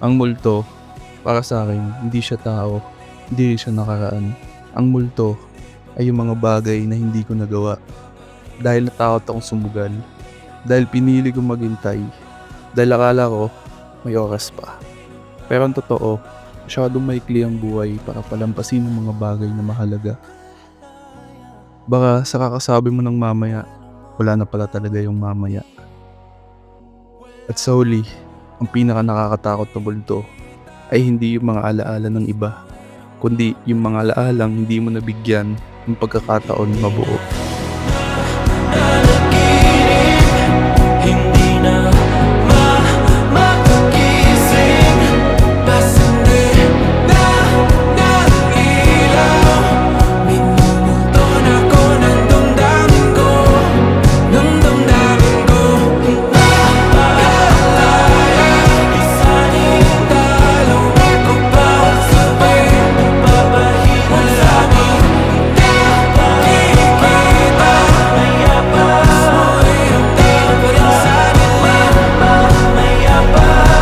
Ang multo, para sa akin, hindi siya tao, hindi rin siya nakaraan. Ang multo ay yung mga bagay na hindi ko nagawa dahil natakot akong sumugal, dahil pinili kong maghintay, dahil akala ko may oras pa. Pero ang totoo, masyadong maikli ang buhay para palampasin ang mga bagay na mahalaga. Baka sa kakasabi mo ng mamaya, wala na pala talaga yung mamaya. At sa huli, ang pinaka nakakatakot na multo ay hindi yung mga alaala ng iba, kundi yung mga alaalang hindi mo nabigyan ng pagkakataon mabuo. Hindi na makagising, pasindi na ng ilaw. Minumulto na ko ng damdamin ko, ng damdamin ko. Napaalala, isanin talong ako pa sabay, papahinga langit. Nakikita, mayapas mo'y ramdam pa rin sa dilim, mayapas.